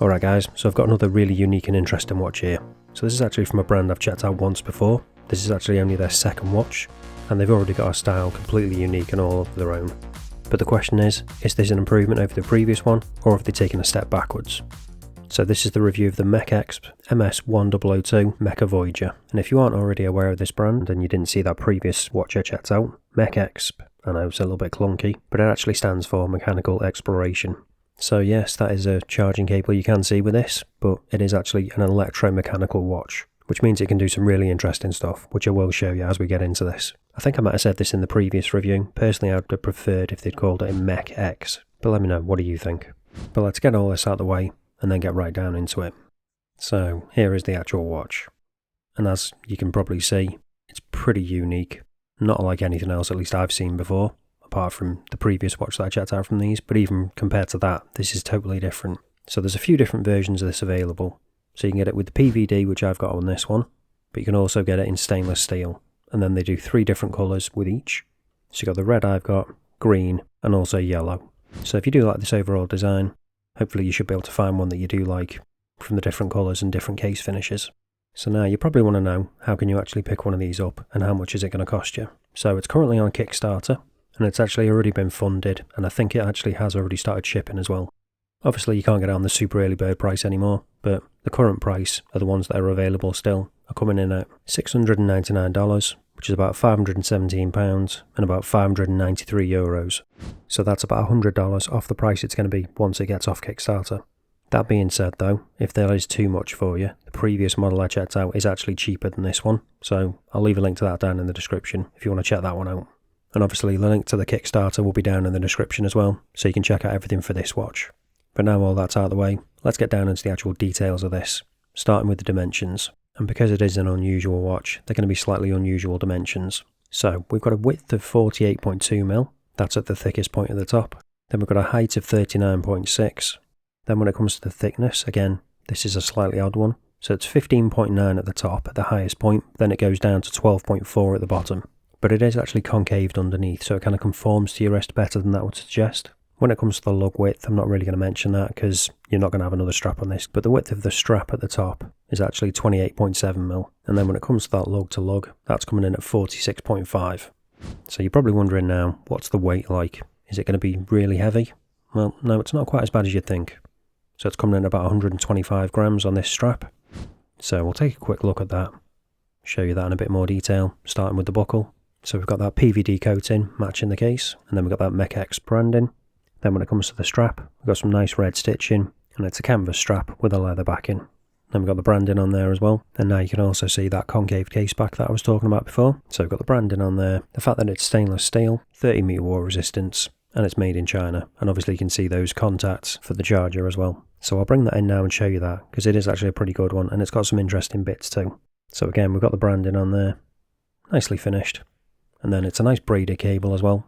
Alright guys, so I've got another really unique and interesting watch here. So this is actually from a brand I've checked out once before. This is actually only their second watch, and they've already got a style completely unique and all of their own. But the question is this an improvement over the previous one, or have they taken a step backwards? So this is the review of the MECEXP MS1002 MechaVoyager. And if you aren't already aware of this brand and you didn't see that previous watch I checked out, MECEXP, I know it's a little bit clunky, but it actually stands for Mechanical Exploration. So yes, that is a charging cable you can see with this, but it is actually an electromechanical watch, which means it can do some really interesting stuff, which I will show you as we get into this. I think I might have said this in the previous review. Personally, I would have preferred if they'd called it a MECEX, but let me know, what do you think? But let's get all this out of the way and then get right down into it. So here is the actual watch, and as you can probably see, it's pretty unique, not like anything else at least I've seen before, apart from the previous watch that I checked out from these, but even compared to that, this is totally different. So there's a few different versions of this available. So you can get it with the PVD, which I've got on this one, but you can also get it in stainless steel, and then they do 3 different colours with each. So you've got the red I've got, green, and also yellow. So if you do like this overall design, hopefully you should be able to find one that you do like from the different colours and different case finishes. So now you probably want to know, how can you actually pick one of these up and how much is it going to cost you? So it's currently on Kickstarter, and it's actually already been funded, and I think it actually has already started shipping as well. Obviously you can't get it on the super early bird price anymore, but the current price are the ones that are available still, are coming in at $699, which is about £517 and about €593. So that's about $100 off the price it's going to be once it gets off Kickstarter. That being said though, if that is too much for you, the previous model I checked out is actually cheaper than this one, so I'll leave a link to that down in the description if you want to check that one out. And obviously the link to the Kickstarter will be down in the description as well, so you can check out everything for this watch. But now all that's out of the way, let's get down into the actual details of this, starting with the dimensions. And because it is an unusual watch, they're going to be slightly unusual dimensions. So we've got a width of 48.2mm, that's at the thickest point at the top. Then we've got a height of 39.6. Then when it comes to the thickness, again, this is a slightly odd one. So it's 15.9 at the top, at the highest point, then it goes down to 12.4 at the bottom. But it is actually concaved underneath, so it kind of conforms to your wrist better than that would suggest. When it comes to the lug width, I'm not really going to mention that because you're not going to have another strap on this, but the width of the strap at the top is actually 28.7mm, and then when it comes to that lug to lug, that's coming in at 46.5. So you're probably wondering now, what's the weight like? Is it going to be really heavy? Well, no, it's not quite as bad as you'd think. So it's coming in about 125 grams on this strap. So we'll take a quick look at that, show you that in a bit more detail, starting with the buckle. So we've got that PVD coating matching the case, and then we've got that MECEXP branding. Then when it comes to the strap, we've got some nice red stitching, and it's a canvas strap with a leather backing. Then we've got the branding on there as well, and now you can also see that concave case back that I was talking about before. So we've got the branding on there, the fact that it's stainless steel, 30 m water resistance, and it's made in China, and obviously you can see those contacts for the charger as well. So I'll bring that in now and show you that, because it is actually a pretty good one, and it's got some interesting bits too. So again, we've got the branding on there, nicely finished, and then it's a nice braided cable as well.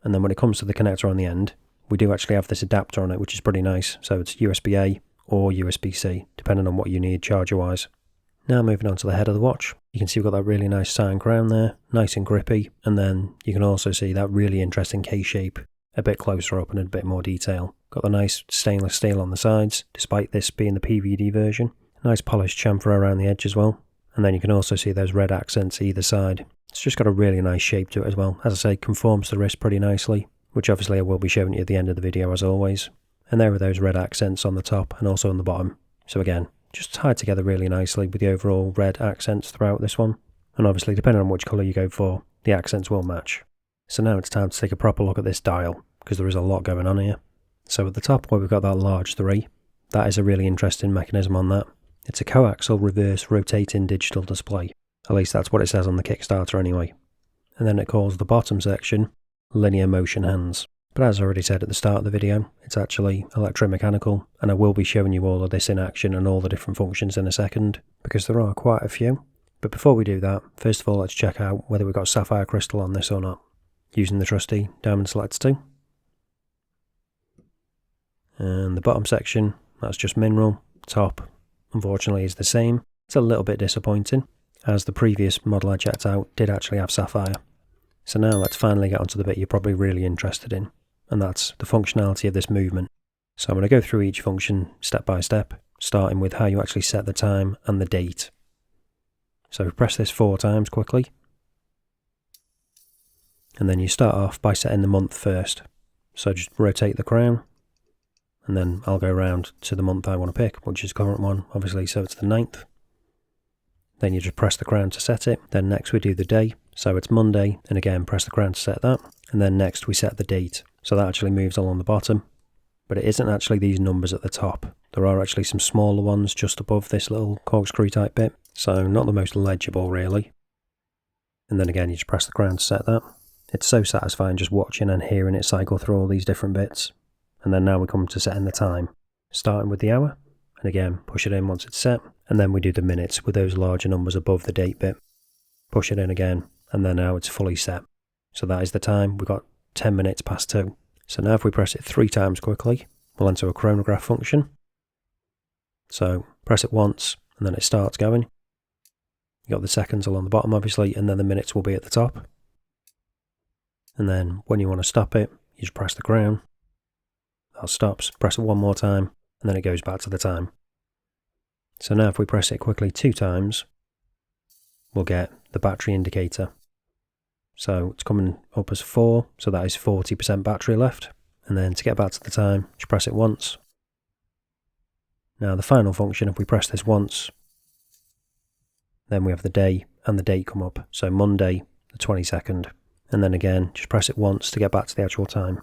And then when it comes to the connector on the end, we do actually have this adapter on it, which is pretty nice. So it's USB-A or USB-C, depending on what you need charger-wise. Now moving on to the head of the watch, you can see we've got that really nice sign crown there, nice and grippy, and then you can also see that really interesting K-shape a bit closer up and in a bit more detail. Got the nice stainless steel on the sides, despite this being the PVD version. Nice polished chamfer around the edge as well, and then you can also see those red accents either side. It's just got a really nice shape to it as well. As I say, conforms to the wrist pretty nicely, which obviously I will be showing you at the end of the video as always. And there are those red accents on the top and also on the bottom. So again, just tied together really nicely with the overall red accents throughout this one. And obviously depending on which colour you go for, the accents will match. So now it's time to take a proper look at this dial, because there is a lot going on here. So at the top where we've got that large 3, that is a really interesting mechanism on that. It's a coaxial reverse rotating digital display. At least that's what it says on the Kickstarter anyway. And then it calls the bottom section linear motion hands. But as I already said at the start of the video, it's actually electromechanical, and I will be showing you all of this in action and all the different functions in a second, because there are quite a few. But before we do that, first of all let's check out whether we've got sapphire crystal on this or not, using the trusty diamond selector tool. And the bottom section, that's just mineral. Top, unfortunately, is the same. It's a little bit disappointing, as the previous model I checked out did actually have sapphire. So now let's finally get onto the bit you're probably really interested in, and that's the functionality of this movement. So I'm going to go through each function step by step, starting with how you actually set the time and the date. So press this 4 times quickly. And then you start off by setting the month first. So just rotate the crown, and then I'll go around to the month I want to pick, which is the current one, obviously, so it's the 9th. Then you just press the crown to set it. Then next we do the day, so it's Monday, and again press the crown to set that. And then next we set the date, so that actually moves along the bottom. But it isn't actually these numbers at the top. There are actually some smaller ones just above this little corkscrew type bit, so not the most legible really. And then again you just press the crown to set that. It's so satisfying just watching and hearing it cycle through all these different bits. And then now we come to setting the time, starting with the hour, and again push it in once it's set, and then we do the minutes with those larger numbers above the date bit. Push it in again, and then now it's fully set. So that is the time. We've got 10 minutes past 2. So now if we press it 3 times quickly, we'll enter a chronograph function. So press it once, and then it starts going. You've got the seconds along the bottom obviously, and then the minutes will be at the top. And then when you want to stop it, you just press the crown. That stops, press it one more time, and then it goes back to the time. So now if we press it quickly 2 times, we'll get the battery indicator. So it's coming up as 4, so that is 40% battery left. And then to get back to the time, just press it once. Now the final function, if we press this once, then we have the day and the date come up. So Monday, the 22nd. And then again, just press it once to get back to the actual time.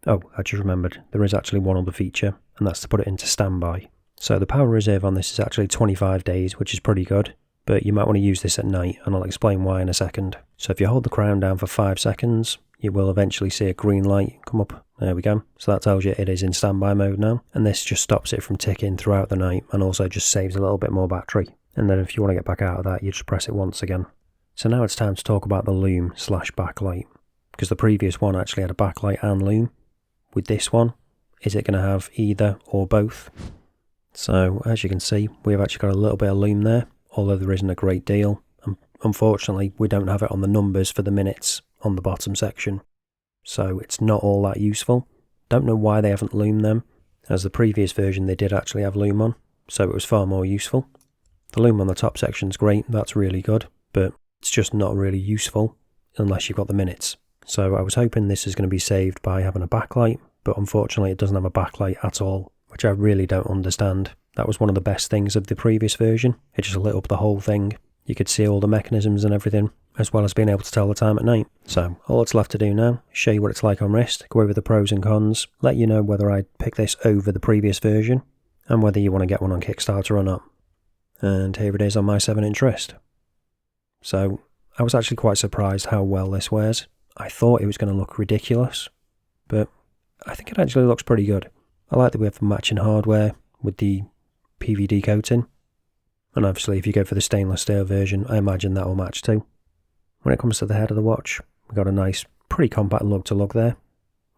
Oh, I just remembered, there is actually one other feature, and that's to put it into standby. So the power reserve on this is actually 25 days, which is pretty good, but you might want to use this at night, and I'll explain why in a second. So if you hold the crown down for 5 seconds, you will eventually see a green light come up. There we go. So that tells you it is in standby mode now, and this just stops it from ticking throughout the night, and also just saves a little bit more battery. And then if you want to get back out of that, you just press it once again. So now it's time to talk about the loom / backlight, because the previous one actually had a backlight and loom. With this one, is it going to have either or both? So as you can see, we've actually got a little bit of loom there, although there isn't a great deal. Unfortunately, we don't have it on the numbers for the minutes on the bottom section, so it's not all that useful. Don't know why they haven't loomed them, as the previous version they did actually have loom on, so it was far more useful. The loom on the top section is great, that's really good, but it's just not really useful unless you've got the minutes. So I was hoping this is going to be saved by having a backlight, but unfortunately it doesn't have a backlight at all, which I really don't understand. That was one of the best things of the previous version. It just lit up the whole thing. You could see all the mechanisms and everything, as well as being able to tell the time at night. So all that's left to do now is show you what it's like on wrist, go over the pros and cons, let you know whether I'd pick this over the previous version, and whether you want to get one on Kickstarter or not. And here it is on my 7-inch wrist. So I was actually quite surprised how well this wears. I thought it was going to look ridiculous, but I think it actually looks pretty good. I like that we have the matching hardware with the PVD coating, and obviously if you go for the stainless steel version, I imagine that will match too. When it comes to the head of the watch, we've got a nice, pretty compact lug to lug there.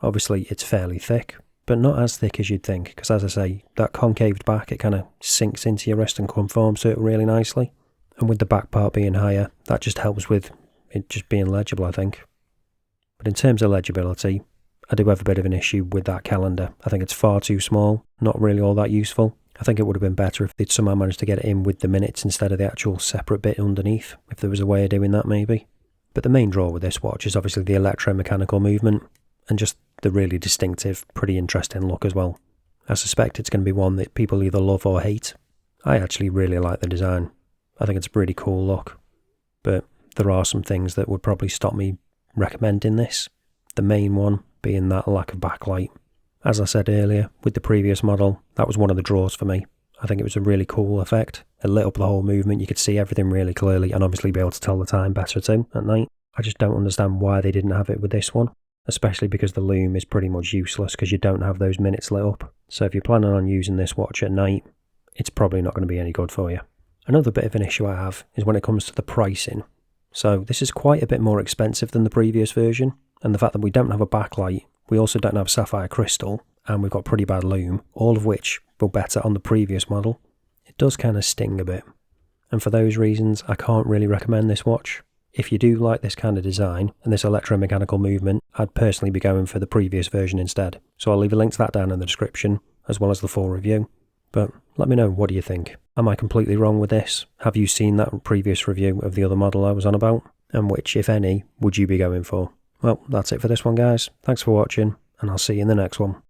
Obviously it's fairly thick, but not as thick as you'd think, because as I say, that concaved back, it kind of sinks into your wrist and conforms to it really nicely. And with the back part being higher, that just helps with it just being legible, I think. But in terms of legibility, I do have a bit of an issue with that calendar. I think it's far too small, not really all that useful. I think it would have been better if they'd somehow managed to get it in with the minutes instead of the actual separate bit underneath, if there was a way of doing that maybe. But the main draw with this watch is obviously the electromechanical movement, and just the really distinctive, pretty interesting look as well. I suspect it's going to be one that people either love or hate. I actually really like the design. I think it's a pretty cool look, but there are some things that would probably stop me recommending this. The main one being that lack of backlight. As I said earlier, with the previous model, that was one of the draws for me. I think it was a really cool effect. It lit up the whole movement, you could see everything really clearly, and obviously be able to tell the time better too at night. I just don't understand why they didn't have it with this one, especially because the loom is pretty much useless because you don't have those minutes lit up. So if you're planning on using this watch at night, it's probably not going to be any good for you. Another bit of an issue I have is when it comes to the pricing. So this is quite a bit more expensive than the previous version, and the fact that we don't have a backlight, we also don't have sapphire crystal, and we've got pretty bad loom, all of which were better on the previous model. It does kind of sting a bit, and for those reasons I can't really recommend this watch. If you do like this kind of design and this electromechanical movement, I'd personally be going for the previous version instead. So I'll leave a link to that down in the description, as well as the full review. But let me know, what do you think? Am I completely wrong with this? Have you seen that previous review of the other model I was on about? And which, if any, would you be going for? Well, that's it for this one, guys. Thanks for watching, and I'll see you in the next one.